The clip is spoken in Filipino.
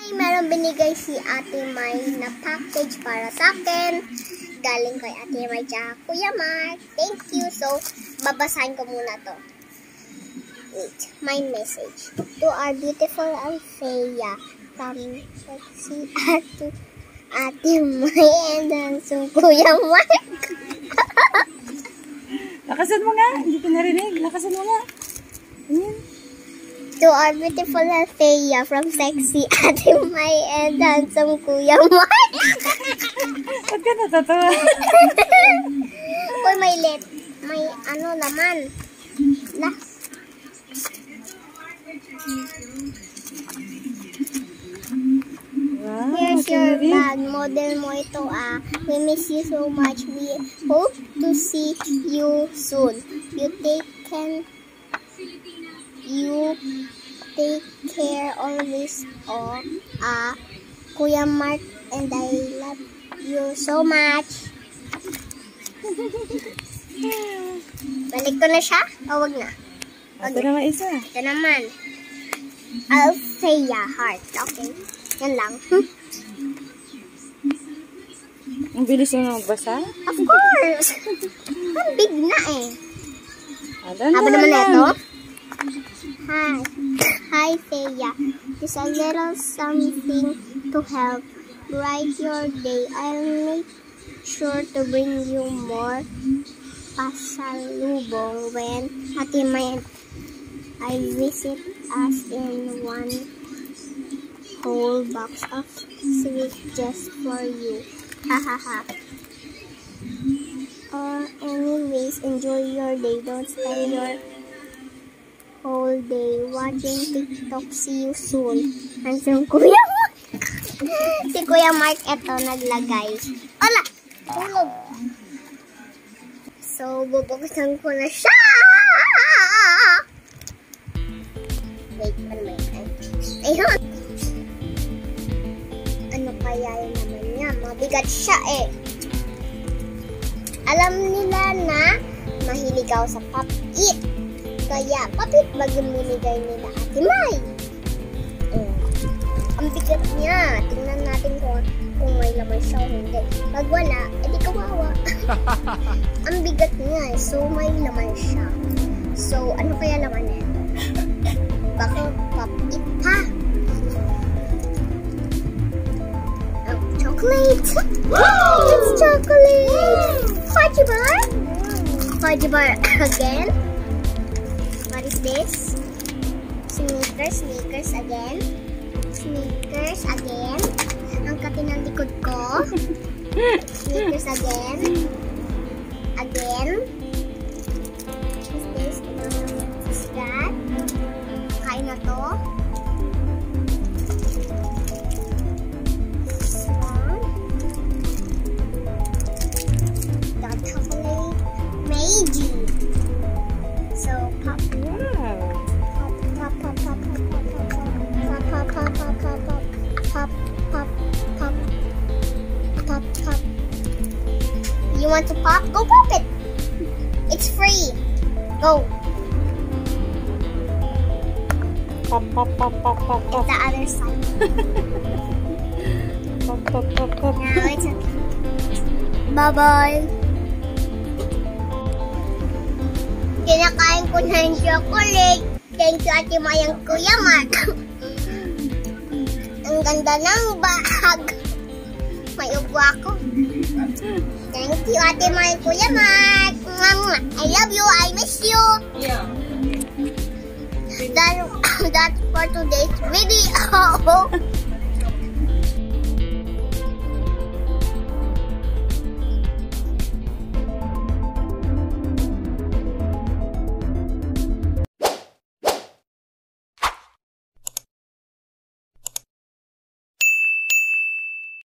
Meron binigay si Ate May na package para sa akin. Galing kay Ate May tsaka Kuya Mark. Thank you. So, babasahin ko muna to. Wait, my message. To our beautiful Althea from sexy Ate May and handsome Kuya Mark. Lakasan mo nga. Hindi ko narinig. Lakasan mo nga. Ayan. To our beautiful Althea from sexy Ate May and handsome Kuya Mark. Ba't ka natatawa? Uy, may laman. La. Wow, Here's your bag. Model mo ito We miss you so much. We hope to see you soon. You take care always of Kuya Mark and I love you so much. Balik ko na siya? O wag na? Ito naman isa. Ito naman. Althea heart. Okay. Yan lang. Ang bilis yung magbasa? Of course! Ang big na eh. Haba naman na ito? Hi, Thea. Just a little something to help bright your day. I'll make sure to bring you more pasalubong when Ate May and I visit us in one whole box of sweets just for you. Hahaha. Anyways, enjoy your day. Don't spend your whole day watching TikTok. See you soon. Handsome Kuya Mark. Si Kuya Mark eto naglagay. Wala! Tulog. So, bubuksan ko na siya! Wait, ayun! Ano kaya yun naman niya? Mabigat siya eh. Alam nila na mahilig ako sa pop-it. Kaya, pop-it bag yung binigay nila Ate May. Ang bigat niya. Tingnan natin kung may laman siya o hindi. Pag wala, edi kawawa. Ang bigat niya eh. So, may laman siya. So, ano kaya laman niya? Baka pop-it pa. Oh, chocolate. Wow! It's chocolate. Fudgy bar. Fudgy bar again. What is this? Sneakers again. Sneakers again. Ang kati ng likod ko. Sneakers again. Again. What is this? What is that? Kain na to. This one. Dark chocolate. Meiji. So, pop. Pop. You want to pop? Go pop it. It's free. Go. Pop. The other side. Pop. Now it's okay. Bye-bye. Kinakain ko na yung chocolate. Thank you, Ate May and Kuya Mark. Ang ganda ng bag. May upo ako. Thank you, Ate May and Kuya Mark. I love you. I miss you. Yeah. That's for today's video.